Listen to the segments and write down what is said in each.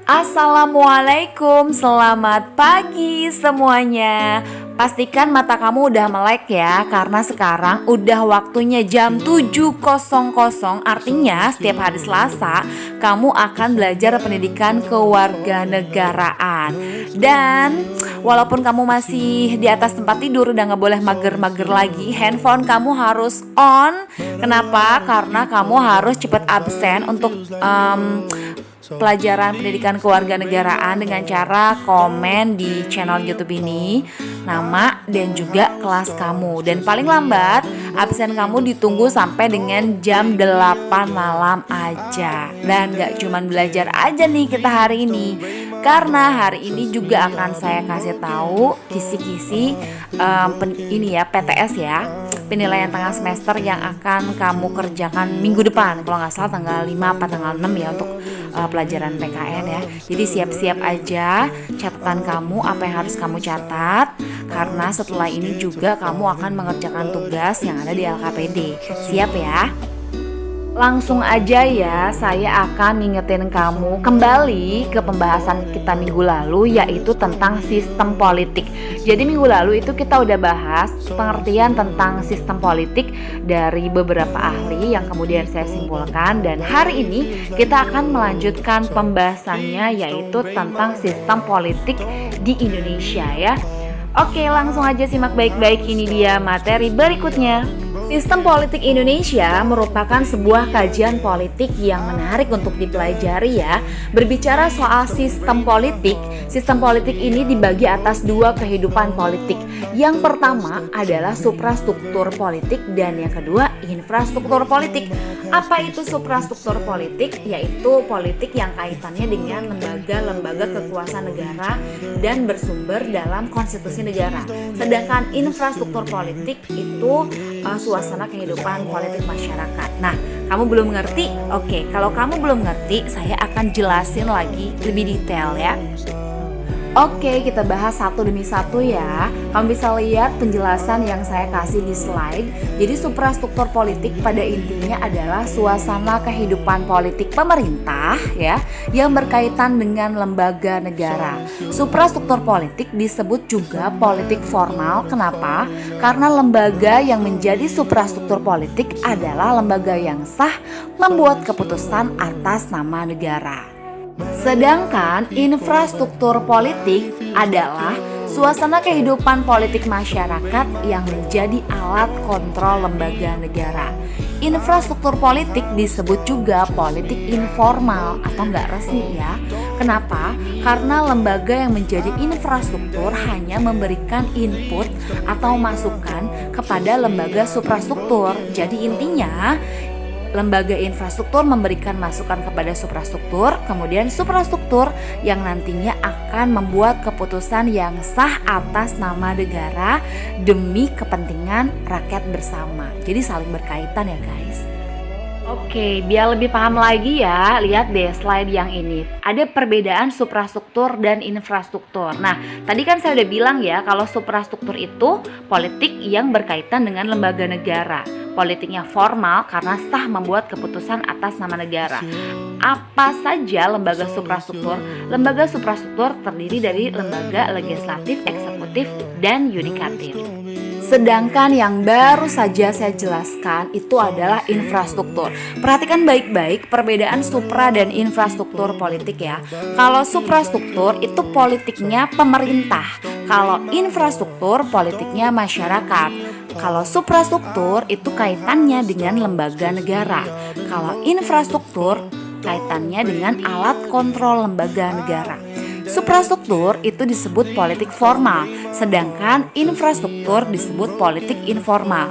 Assalamualaikum, selamat pagi semuanya. Pastikan mata kamu udah melek ya, karena sekarang udah waktunya jam 7.00. Artinya setiap hari Selasa kamu akan belajar pendidikan kewarganegaraan. Dan walaupun kamu masih di atas tempat tidur, udah gak boleh mager-mager lagi, handphone kamu harus on. Kenapa? Karena kamu harus cepat absen untuk pelajaran pendidikan kewarganegaraan dengan cara komen di channel YouTube ini nama dan juga kelas kamu. Dan paling lambat absen kamu ditunggu sampai dengan jam 8 malam aja. Dan gak cuman belajar aja nih kita hari ini, karena hari ini juga akan saya kasih tahu kisi-kisi PTS ya, penilaian tengah semester yang akan kamu kerjakan minggu depan. Kalau nggak salah tanggal 5 atau tanggal 6 ya untuk pelajaran PKN ya. Jadi siap-siap aja catatan kamu, apa yang harus kamu catat, karena setelah ini juga kamu akan mengerjakan tugas yang ada di LKPD. Siap ya? Langsung aja ya, saya akan ngingetin kamu kembali ke pembahasan kita minggu lalu, yaitu tentang sistem politik. Jadi minggu lalu itu kita udah bahas pengertian tentang sistem politik dari beberapa ahli yang kemudian saya simpulkan. Dan hari ini kita akan melanjutkan pembahasannya, yaitu tentang sistem politik di Indonesia ya. Oke, langsung aja simak baik-baik, ini dia materi berikutnya. Sistem politik Indonesia merupakan sebuah kajian politik yang menarik untuk dipelajari ya. Berbicara soal sistem politik ini dibagi atas dua kehidupan politik. Yang pertama adalah suprastruktur politik dan yang kedua infrastruktur politik. Apa itu suprastruktur politik? Yaitu politik yang kaitannya dengan lembaga-lembaga kekuasaan negara dan bersumber dalam konstitusi negara. Sedangkan infrastruktur politik itu suasana kehidupan politik masyarakat. Nah, kamu belum ngerti? Oke, kalau kamu belum ngerti, saya akan jelasin lagi lebih detail ya. Oke, kita bahas satu demi satu ya. Kamu bisa lihat penjelasan yang saya kasih di slide. Jadi suprastruktur politik pada intinya adalah suasana kehidupan politik pemerintah ya, yang berkaitan dengan lembaga negara. Suprastruktur politik disebut juga politik formal. Kenapa? Karena lembaga yang menjadi suprastruktur politik adalah lembaga yang sah membuat keputusan atas nama negara. Sedangkan infrastruktur politik adalah suasana kehidupan politik masyarakat yang menjadi alat kontrol lembaga negara. Infrastruktur politik disebut juga politik informal atau nggak resmi ya. Kenapa? Karena lembaga yang menjadi infrastruktur hanya memberikan input atau masukan kepada lembaga suprastruktur. Jadi intinya lembaga infrastruktur memberikan masukan kepada suprastruktur, kemudian suprastruktur yang nantinya akan membuat keputusan yang sah atas nama negara demi kepentingan rakyat bersama. Jadi saling berkaitan ya guys. Oke, biar lebih paham lagi ya, lihat deh slide yang ini. Ada perbedaan suprastruktur dan infrastruktur. Nah, tadi kan saya udah bilang ya, kalau suprastruktur itu politik yang berkaitan dengan lembaga negara. Politiknya formal karena sah membuat keputusan atas nama negara. Apa saja lembaga suprastruktur? Lembaga suprastruktur terdiri dari lembaga legislatif, eksekutif, dan yudikatif. Sedangkan yang baru saja saya jelaskan itu adalah infrastruktur. Perhatikan baik-baik perbedaan supra dan infrastruktur politik ya. Kalau suprastruktur itu politiknya pemerintah, kalau infrastruktur politiknya masyarakat. Kalau suprastruktur itu kaitannya dengan lembaga negara. Kalau infrastruktur kaitannya dengan alat kontrol lembaga negara. Suprastruktur itu disebut politik formal, sedangkan infrastruktur disebut politik informal.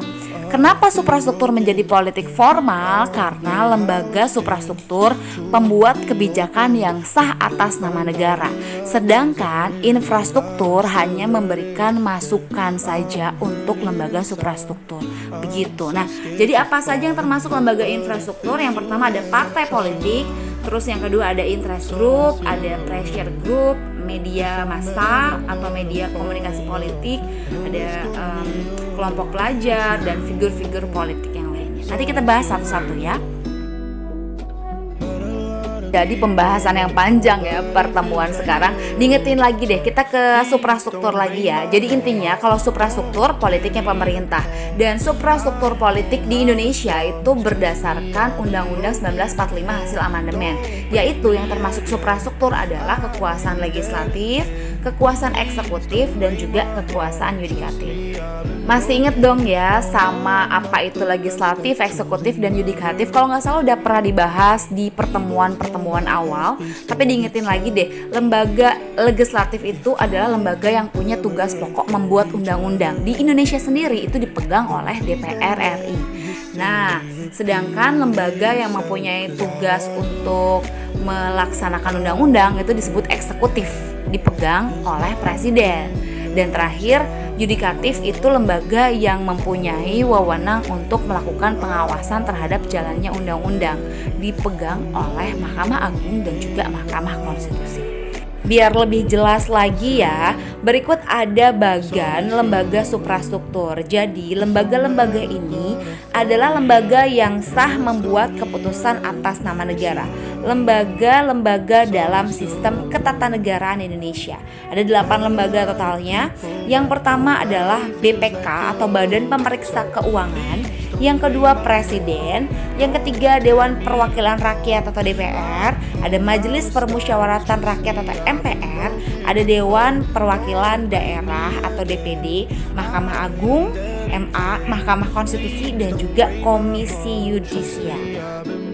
Kenapa suprastruktur menjadi politik formal? Karena lembaga suprastruktur membuat kebijakan yang sah atas nama negara, sedangkan infrastruktur hanya memberikan masukan saja untuk lembaga suprastruktur. Begitu. Nah, jadi apa saja yang termasuk lembaga infrastruktur? Yang pertama ada partai politik, terus yang kedua ada interest group, ada pressure group, media massa atau media komunikasi politik, ada kelompok pelajar dan figur-figur politik yang lainnya. Nanti kita bahas satu-satu ya. Jadi pembahasan yang panjang ya pertemuan sekarang. Diingetin lagi deh, kita ke suprastruktur lagi ya. Jadi intinya kalau suprastruktur politiknya pemerintah, dan suprastruktur politik di Indonesia itu berdasarkan Undang-Undang 1945 hasil amandemen. Yaitu yang termasuk suprastruktur adalah kekuasaan legislatif, kekuasaan eksekutif, dan juga kekuasaan yudikatif. Masih inget dong ya sama apa itu legislatif, eksekutif, dan yudikatif? Kalau nggak salah udah pernah dibahas di pertemuan awal. Tapi diingetin lagi deh, lembaga legislatif itu adalah lembaga yang punya tugas pokok membuat undang-undang. Di Indonesia sendiri itu dipegang oleh DPR RI. Nah, sedangkan lembaga yang mempunyai tugas untuk melaksanakan undang-undang itu disebut eksekutif, dipegang oleh presiden. Dan terakhir, yudikatif itu lembaga yang mempunyai wewenang untuk melakukan pengawasan terhadap jalannya undang-undang, dipegang oleh Mahkamah Agung dan juga Mahkamah Konstitusi. Biar lebih jelas lagi ya, berikut ada bagan lembaga suprastruktur. Jadi lembaga-lembaga ini adalah lembaga yang sah membuat keputusan atas nama negara. Lembaga-lembaga dalam sistem ketatanegaraan Indonesia. Ada 8 lembaga totalnya. Yang pertama adalah BPK atau Badan Pemeriksa Keuangan. Yang kedua Presiden, yang ketiga Dewan Perwakilan Rakyat atau DPR, ada Majelis Permusyawaratan Rakyat atau MPR, ada Dewan Perwakilan Daerah atau DPD, Mahkamah Agung, MA, Mahkamah Konstitusi, dan juga Komisi Yudisial.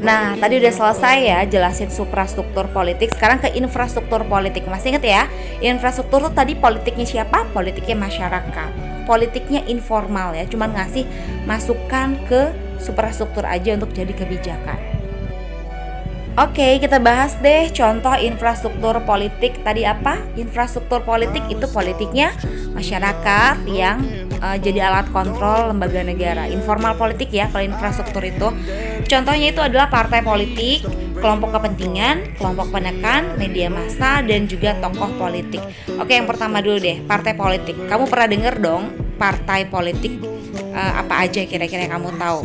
Nah, tadi udah selesai ya jelasin suprastruktur politik. Sekarang ke infrastruktur politik. Masih ingat ya? Infrastruktur tuh tadi politiknya siapa? Politiknya masyarakat. Politiknya informal ya, cuman ngasih masukan ke suprastruktur aja untuk jadi kebijakan. Oke, kita bahas deh contoh infrastruktur politik tadi apa? Infrastruktur politik itu politiknya masyarakat yang jadi alat kontrol lembaga negara. Informal politik ya kalau infrastruktur itu. Contohnya itu adalah partai politik, kelompok kepentingan, kelompok penekan, media massa, dan juga tokoh politik. Oke, yang pertama dulu deh, partai politik. Kamu pernah denger dong partai politik apa aja kira-kira yang kamu tahu?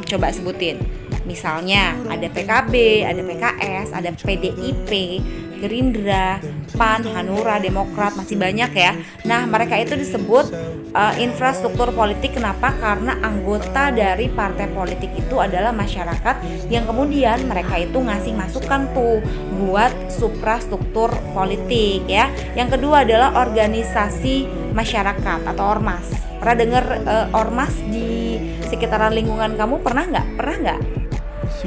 Coba sebutin. Misalnya ada PKB, ada PKS, ada PDIP, Gerindra, PAN, Hanura, Demokrat, masih banyak ya. Nah, mereka itu disebut infrastruktur politik. Kenapa? Karena anggota dari partai politik itu adalah masyarakat yang kemudian mereka itu ngasih masukan tuh buat suprastruktur politik ya. Yang kedua adalah organisasi masyarakat atau ormas. Pernah dengar ormas di sekitaran lingkungan kamu? Pernah nggak? Pernah nggak?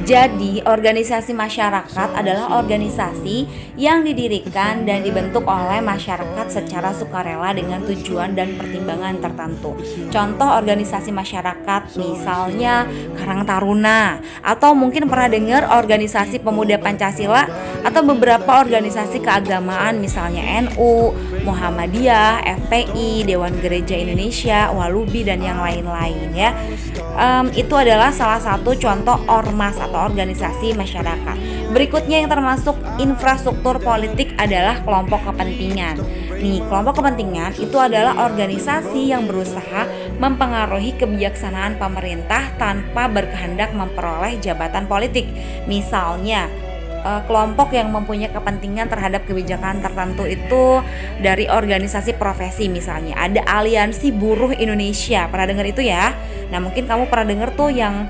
Jadi, organisasi masyarakat adalah organisasi yang didirikan dan dibentuk oleh masyarakat secara sukarela dengan tujuan dan pertimbangan tertentu. Contoh organisasi masyarakat misalnya Karang Taruna, atau mungkin pernah dengar organisasi Pemuda Pancasila, atau beberapa organisasi keagamaan misalnya NU, Muhammadiyah, FPI, Dewan Gereja Indonesia, Walubi, dan yang lain-lain ya. Itu adalah salah satu contoh ormas atau organisasi masyarakat. Berikutnya yang termasuk infrastruktur politik adalah kelompok kepentingan. Nih, kelompok kepentingan itu adalah organisasi yang berusaha mempengaruhi kebijaksanaan pemerintah tanpa berkehendak memperoleh jabatan politik. Misalnya, kelompok yang mempunyai kepentingan terhadap kebijakan tertentu itu dari organisasi profesi. Misalnya ada Aliansi Buruh Indonesia, pernah dengar itu ya? Nah, mungkin kamu pernah dengar tuh yang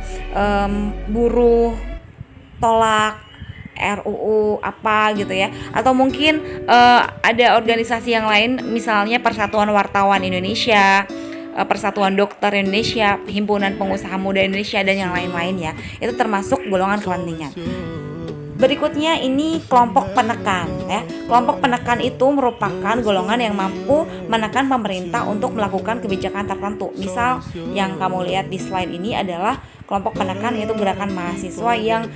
buruh tolak RUU apa gitu ya. Atau mungkin ada organisasi yang lain, misalnya Persatuan Wartawan Indonesia, Persatuan Dokter Indonesia, Himpunan Pengusaha Muda Indonesia, dan yang lain-lain ya. Itu termasuk golongan kepentingan. Berikutnya ini kelompok penekan ya. Kelompok penekan itu merupakan golongan yang mampu menekan pemerintah untuk melakukan kebijakan tertentu. Misal yang kamu lihat di slide ini adalah kelompok penekan, yaitu gerakan mahasiswa yang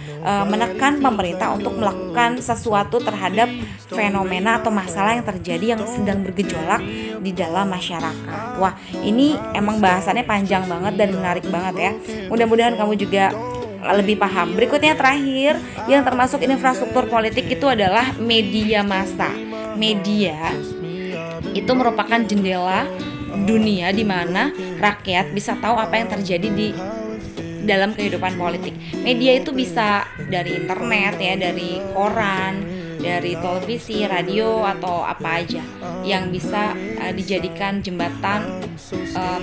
menekan pemerintah untuk melakukan sesuatu terhadap fenomena atau masalah yang terjadi yang sedang bergejolak di dalam masyarakat. Wah, ini emang bahasannya panjang banget dan menarik banget ya. Mudah-mudahan kamu juga lebih paham. Berikutnya terakhir yang termasuk infrastruktur politik itu adalah media massa. Media itu merupakan jendela dunia di mana rakyat bisa tahu apa yang terjadi di dalam kehidupan politik. Media itu bisa dari internet ya, dari koran, dari televisi, radio, atau apa aja yang bisa dijadikan jembatan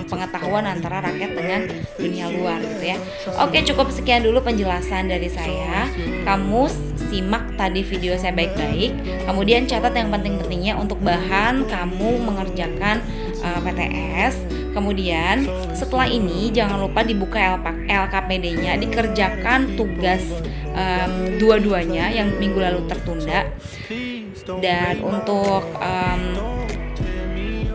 pengetahuan antara rakyat dengan dunia luar gitu ya. Oke, cukup sekian dulu penjelasan dari saya. Kamu simak tadi video saya baik-baik, kemudian catat yang penting-pentingnya untuk bahan kamu mengerjakan PTS. Kemudian setelah ini jangan lupa dibuka LKPD-nya, dikerjakan tugas dua-duanya yang minggu lalu tertunda. Dan untuk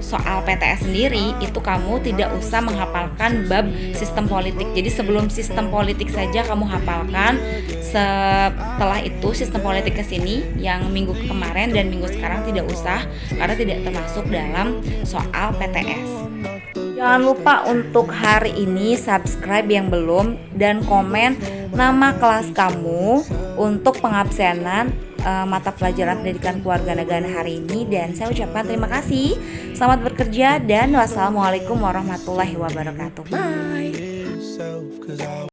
soal PTS sendiri itu kamu tidak usah menghafalkan bab sistem politik. Jadi sebelum sistem politik saja kamu hafalkan. Setelah itu sistem politik kesini yang minggu kemarin dan minggu sekarang tidak usah, karena tidak termasuk dalam soal PTS. Jangan lupa untuk hari ini subscribe yang belum dan komen nama kelas kamu untuk pengabsenan mata pelajaran pendidikan kewarganegaraan hari ini. Dan saya ucapkan terima kasih, selamat bekerja, dan wassalamualaikum warahmatullahi wabarakatuh. Bye.